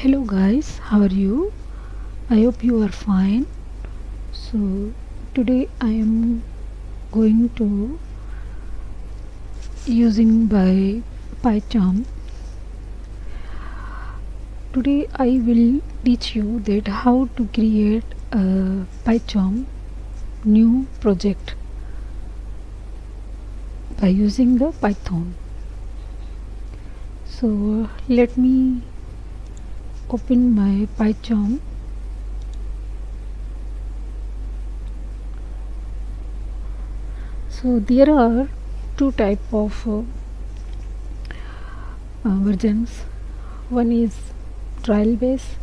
Hello guys, how are you? I hope you are fine. So today I am going to using by PyCharm. Today I will teach you that how to create a PyCharm new project by using the Python. So let me open my PyCharm. So there are two type of versions. One is trial base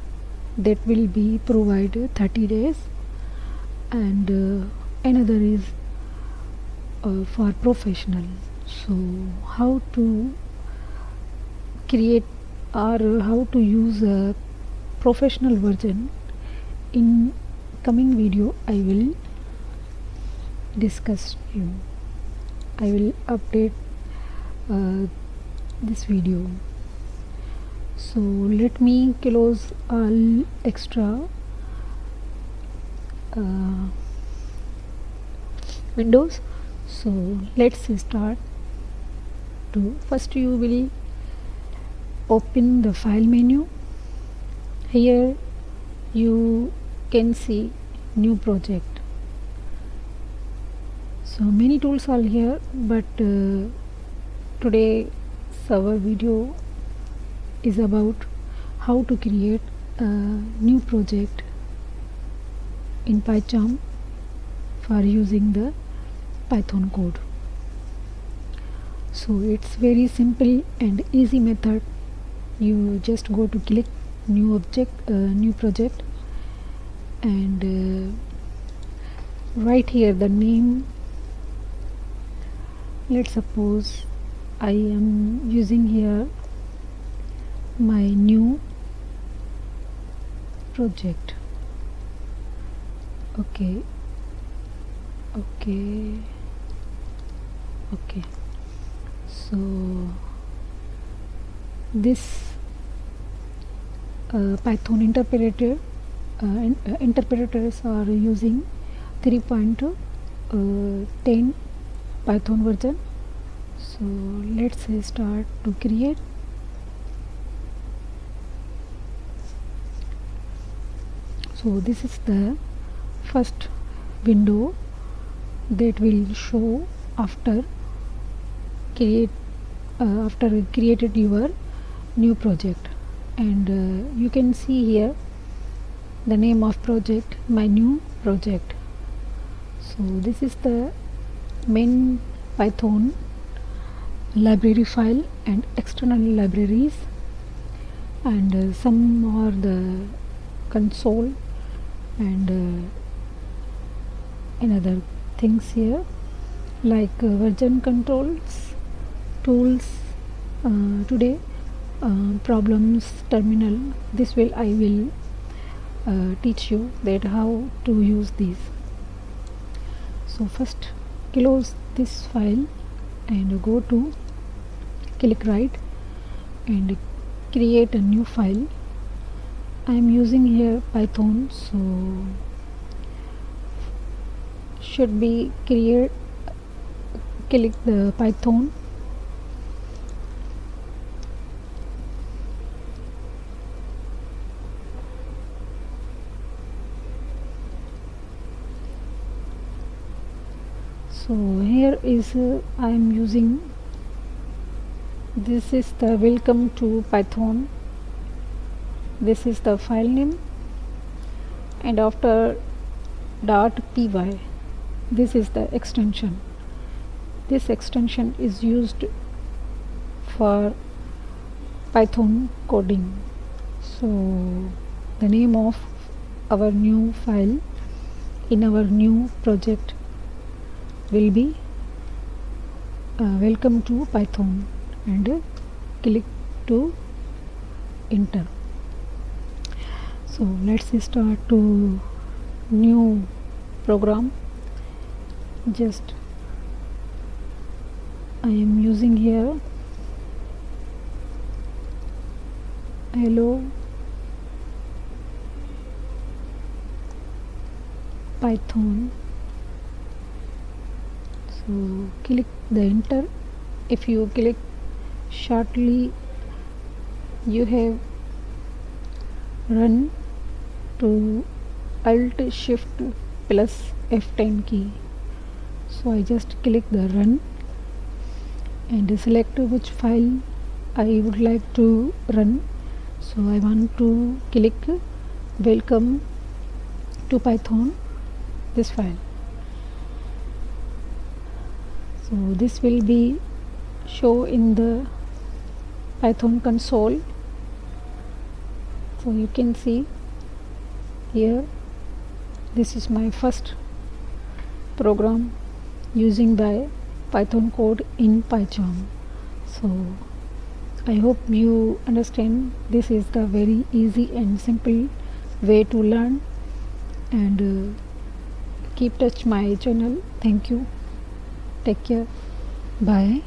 that will be provided 30 days, and another is for professional. So how to create or how to use a professional version, in coming video I will discuss you. I will update this video. So let me close all extra windows. So let's start. First you will open the file menu. Here you can see new project. So many tools are here, but today our video is about how to create a new project in PyCharm for using the Python code. So it's very simple and easy method. You just go to click new project, and write here the name. Let's suppose I am using here my new project. Okay. So this Python interpreters are using 3.10 Python version. So let's start to create. So this is the first window that will show after created your new project, and you can see here the name of project, my new project. So this is the main Python library file and external libraries, and some are the console and another things here, like version controls, tools, today problems, terminal. This will I will teach you that how to use these. So first close this file and go to click right and create a new file. I am using here Python, so should be click the Python. So here is I am using, this is the welcome to Python. This is the file name, and after .py this is the extension. This extension is used for Python coding. So the name of our new file in our new project will be welcome to Python, and click to enter. So let's start to new program. Just I am using here hello Python. So click the enter. If you click shortly, you have run to Alt Shift plus F10 key. So I just click the run and select which file I would like to run. So I want to click welcome to Python, this file. So this will be show in the Python console. So you can see here, this is my first program using by Python code in PyCharm. So I hope you understand this is the very easy and simple way to learn, and keep touch my channel. Thank you. Take care. Bye.